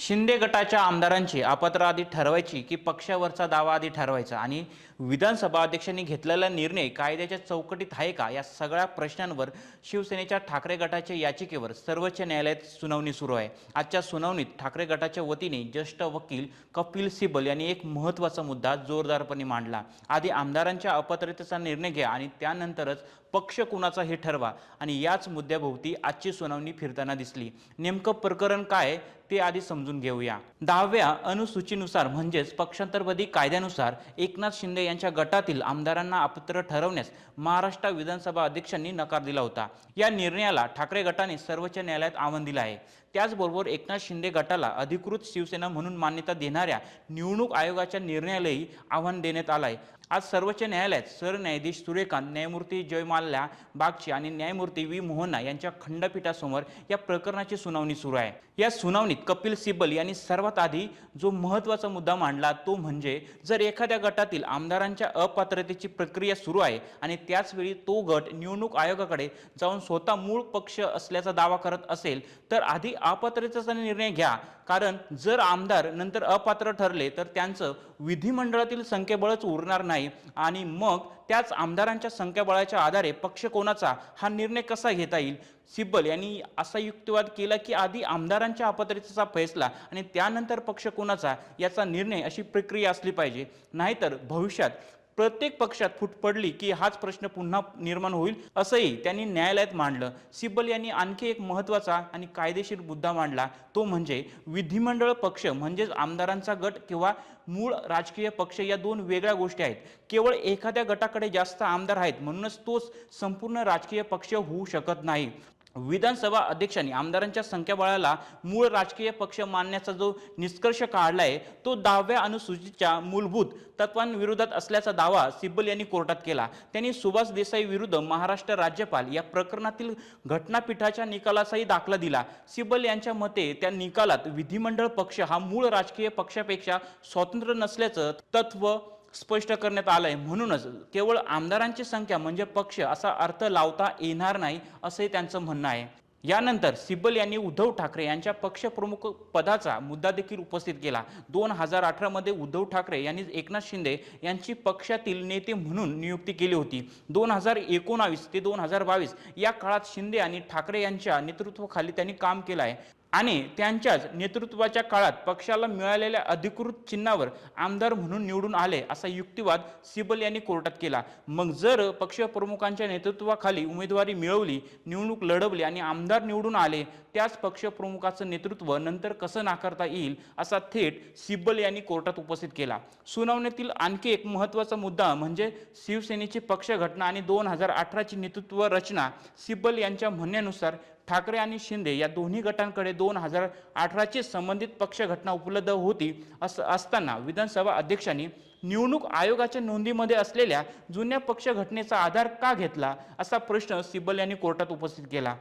शिंदे गटाच्या आमदारांची अपात्र आधी ठरवायची की पक्षावरचा दावा आधी ठरवायचा आणि विधानसभा अध्यक्षांनी घेतलेला निर्णय कायद्याच्या चौकटीत आहे का या सगळ्या प्रश्नांवर शिवसेनेच्या ठाकरे गटाच्या याचिकेवर सर्वोच्च न्यायालयात सुनावणी सुरू आहे। आजच्या सुनावणीत ठाकरे गटाच्या वतीने ज्येष्ठ वकील कपिल सिब्बल यांनी एक महत्त्वाचा मुद्दा जोरदारपणे मांडला। आधी आमदारांच्या अपात्रतेचा निर्णय घ्या आणि त्यानंतरच पक्ष कुणाचा हे ठरवा आणि याच मुद्द्याभोवती आजची सुनावणी फिरताना दिसली। नेमकं प्रकरण काय ते आधी समजून घेऊया। 10व्या अनुसूचीनुसार म्हणजेच पक्षांतरवादी कायद्यानुसार एकनाथ शिंदे यांच्या गटातील आमदारांना अपात्र ठरवण्यास महाराष्ट्र विधानसभा अध्यक्षांनी नकार दिला होता। या निर्णयाला ठाकरे गटाने सर्वोच्च न्यायालयात आव्हान दिले आहे। त्याचबरोबर एकनाथ शिंदे गटाला अधिकृत शिवसेना म्हणून मान्यता देणाऱ्या निवडणूक आयोगाच्या निर्णयालाही आव्हान देण्यात आले आहे। आज सर्वोच्च न्यायालयात सरन्यायाधीश सूर्यकांत, न्यायमूर्ती जयमाल्या बागची आणि न्यायमूर्ती व्ही मोहना यांच्या खंडपीठासमोर या प्रकरणाची सुनावणी सुरू आहे। या सुनावणीत कपिल सिब्बल यांनी सर्वात आधी जो महत्त्वाचा मुद्दा मांडला तो म्हणजे जर एखाद्या गटातील आमदारांच्या अपात्रतेची प्रक्रिया सुरू आहे आणि त्याच वेळी तो गट निवडणूक आयोगाकडे जाऊन स्वतः मूळ पक्ष असल्याचा दावा करत असेल तर आधी अपात्रतेचा निर्णय घ्या, कारण जर आमदार नंतर अपात्र ठरले तर त्यांचं विधिमंडळातील संख्याबळच उरणार नाही आणि मग त्याच आमदारांच्या संख्याबळाच्या आधारे पक्ष कोणाचा हा निर्णय कसा घेता येईल। सिब्बल यांनी असा युक्तिवाद केला की आधी आमदारांच्या अपात्रतेचा फैसला आणि त्यानंतर पक्ष कोणाचा याचा निर्णय अशी प्रक्रिया असली पाहिजे, नाहीतर भविष्यात प्रत्येक पक्षात फूट पडली की हाच प्रश्न पुन्हा निर्माण होईल असंही त्यांनी न्यायालयात मांडलं। सिब्बल यांनी आणखी एक महत्त्वाचा आणि कायदेशीर मुद्दा मांडला तो म्हणजे विधिमंडळ पक्ष म्हणजेच आमदारांचा गट किंवा मूळ राजकीय पक्ष या दोन वेगळ्या गोष्टी आहेत। केवळ एखाद्या गटाकडे जास्त आमदार आहेत म्हणूनच तोच संपूर्ण राजकीय पक्ष होऊ शकत नाही। विधानसभा अध्यक्षांनी आमदारांच्या संख्याबळाला मूळ राजकीय पक्ष मानण्याचा जो निष्कर्ष काढलाय तो 10व्या अनुसूचीच्या मूलभूत तत्वांविरोधात असल्याचा दावा सिब्बल यांनी कोर्टात केला। त्यांनी सुभाष देसाई विरुद्ध महाराष्ट्र राज्यपाल या प्रकरणातील घटनापीठाच्या निकालाचाही दाखला दिला। सिब्बल यांच्या मते त्या निकालात विधिमंडळ पक्ष हा मूळ राजकीय पक्षापेक्षा स्वतंत्र नसल्याचं तत्व स्पष्ट करण्यात आलंय, म्हणूनच केवळ आमदारांची संख्या म्हणजे पक्ष असा अर्थ लावता येणार नाही असंही त्यांचं म्हणणं आहे। यानंतर सिब्बल यांनी उद्धव ठाकरे यांच्या पक्षप्रमुख पदाचा मुद्दा देखील उपस्थित केला। 2018 मध्ये उद्धव ठाकरे यांनी एकनाथ शिंदे यांची पक्षातील नेते म्हणून नियुक्ती केली होती। 2019 ते 2022 या काळात शिंदे आणि ठाकरे यांच्या नेतृत्वाखाली त्यांनी काम केलं आहे आणि त्यांच्याच नेतृत्वाच्या काळात पक्षाला मिळालेल्या अधिकृत चिन्हावर आमदार म्हणून निवडून आले असा युक्तिवाद सिब्बल यांनी कोर्टात केला। मग जर पक्षप्रमुखांच्या नेतृत्वाखाली उमेदवारी मिळवली, निवडणूक लढवली आणि आमदार निवडून आले, त्याच पक्षप्रमुखाचं नेतृत्व नंतर कसं नाकारता येईल असा थेट सिब्बल यांनी कोर्टात उपस्थित केला। सुनावणीतील आणखी एक महत्त्वाचा मुद्दा म्हणजे शिवसेनेची पक्ष घटना आणि 2018ची नेतृत्व रचना। सिब्बल यांच्या म्हणण्यानुसार ठाकरे आणि शिंदे या दोन्ही गटांकडे 2018ची संबंधित पक्ष घटना उपलब्ध होती असं असताना विधानसभा अध्यक्षांनी निवडणूक आयोगाच्या नोंदीमध्ये असलेल्या जुन्या पक्ष घटनेचा आधार का घेतला असा प्रश्न सिब्बल यांनी कोर्टात उपस्थित केला।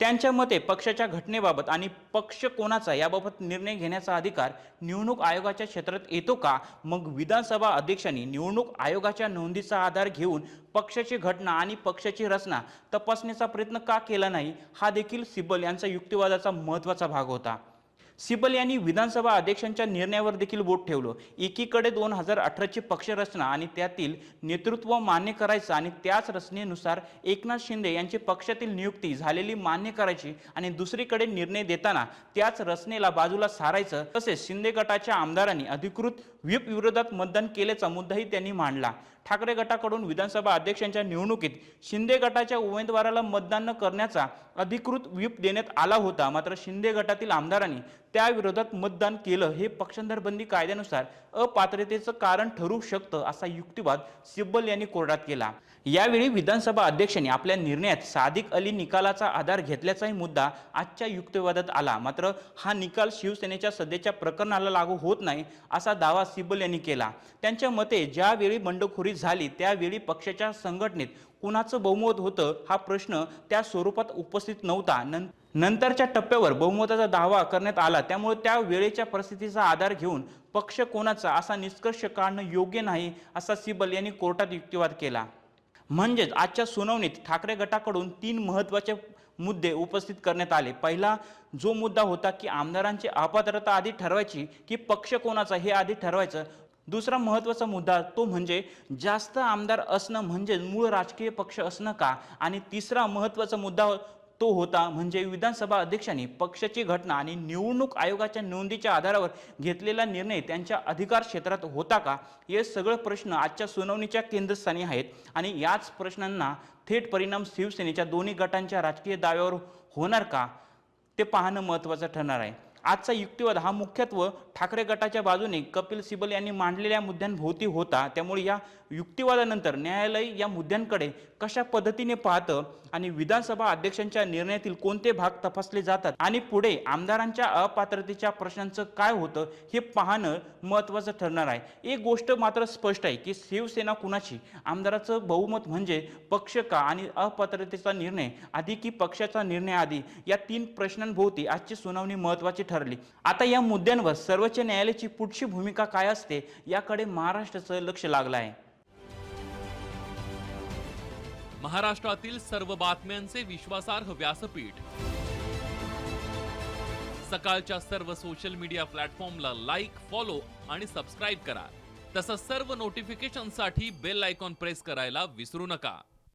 त्यांच्या मते पक्षाच्या घटनेबाबत आणि पक्ष कोणाचा याबाबत निर्णय घेण्याचा अधिकार निवडणूक आयोगाच्या क्षेत्रात येतो का? मग विधानसभा अध्यक्षांनी निवडणूक आयोगाच्या नोंदीचा आधार घेऊन पक्षाची घटना आणि पक्षाची रचना तपासण्याचा प्रयत्न का केला नाही, हा देखील सिब्बल यांचा युक्तिवादाचा महत्त्वाचा भाग होता। सिब्बल यांनी विधानसभा अध्यक्षांच्या निर्णयावर देखील बोट ठेवलं। एकीकडे 2018ची पक्षरचना आणि त्यातील नेतृत्व मान्य करायचं आणि त्याच रचनेनुसार एकनाथ शिंदे यांची पक्षातील नियुक्ती झालेली मान्य करायची आणि दुसरीकडे निर्णय देताना त्याच रचनेला बाजूला सारायचं। तसेच शिंदे गटाच्या आमदारांनी अधिकृत व्हीप विरोधात मतदान केल्याचा मुद्दाही त्यांनी मांडला। ठाकरे गटाकडून विधानसभा अध्यक्षांच्या निवडणुकीत शिंदे गटाच्या उमेदवाराला मतदान न करण्याचा अधिकृत व्हीप देण्यात आला होता, मात्र शिंदे गटातील आमदारांनी त्या विरोधात मतदान केलं हे पक्षांतरबंदी कायद्यानुसार अपात्रतेचं कारण ठरू शकतं असा युक्तिवाद सिब्बल यांनी कोर्टात केला। यावेळी विधानसभा अध्यक्षांनी आपल्या निर्णयात सादिक अली निकालाचा आधार घेतल्याचाही मुद्दा आजच्या युक्तिवादात आला, मात्र हा निकाल शिवसेनेच्या सध्याच्या प्रकरणाला लागू होत नाही असा दावा सिब्बल यांनी केला। त्यांच्या मते ज्यावेळी बंडखोरी झाली त्यावेळी पक्षाच्या संघटनेत कुणाचं बहुमत होतं हा प्रश्न त्या स्वरूपात उपस्थित नव्हता। नंतरच्या टप्प्यावर बहुमताचा दावा करण्यात आला, त्यामुळे त्या वेळेच्या परिस्थितीचा आधार घेऊन पक्ष कोणाचा असा निष्कर्ष काढणं योग्य नाही असा सिब्बल यांनी कोर्टात युक्तिवाद केला। म्हणजेच आजच्या सुनावणीत ठाकरे गटाकडून 3 महत्त्वाचे मुद्दे उपस्थित करण्यात आले. पहिला जो मुद्दा होता की आमदारांची अपात्रता आधी ठरवायची की पक्ष कोणाचा हे आधी ठरवायचं. दुसरा महत्त्वाचा मुद्दा तो म्हणजे जास्त आमदार असणं म्हणजे मूळ राजकीय पक्ष असणं का. आणि तिसरा महत्त्वाचा मुद्दा तो होता म्हणजे विधानसभा अध्यक्षांनी पक्षाची घटना आणि निवडणूक आयोगाच्या नोंदीच्या आधारावर घेतलेला निर्णय त्यांच्या अधिकार क्षेत्रात होता का. हे सगळे प्रश्न आजच्या सुनावणीच्या केंद्रस्थानी आहेत आणि याच प्रश्नांना थेट परिणाम शिवसेनेच्या दोन्ही गटांच्या राजकीय दाव्यावर होणार का ते पाहणं महत्त्वाचं ठरणार आहे. आजचा युक्तिवाद हा मुख्यत्वे ठाकरे गटाच्या बाजूने कपिल सिब्बल यांनी मांडलेल्या मुद्द्यांभोवती होता. त्यामुळे या युक्तिवादानंतर न्यायालय या मुद्द्यांकडे कशा पद्धतीने पाहतं आणि विधानसभा अध्यक्षांच्या निर्णयातील कोणते भाग तपासले जातात आणि पुढे आमदारांच्या अपात्रतेच्या प्रश्नांचं काय होतं हे पाहणं महत्त्वाचं ठरणार आहे. एक गोष्ट मात्र स्पष्ट आहे की शिवसेना कुणाची, आमदाराचं बहुमत म्हणजे पक्ष का आणि अपात्रतेचा निर्णय आधी की पक्षाचा निर्णय आधी, या 3 प्रश्नांभोवती आजची सुनावणी महत्त्वाची ठरली. आता या मुद्द्यांवर सर्वोच्च न्यायालयाची पुढची भूमिका काय असते याकडे महाराष्ट्राचं लक्ष लागलं आहे. महाराष्ट्रातील सर्व बातम्यांचे विश्वासार्ह व्यासपीठ, सकाळच्या सर्व सोशल मीडिया प्लॅटफॉर्मला लाईक, फॉलो आणि सबस्क्राईब करा. तसंच सर्व नोटिफिकेशनसाठी बेल आयकॉन प्रेस करायला विसरू नका.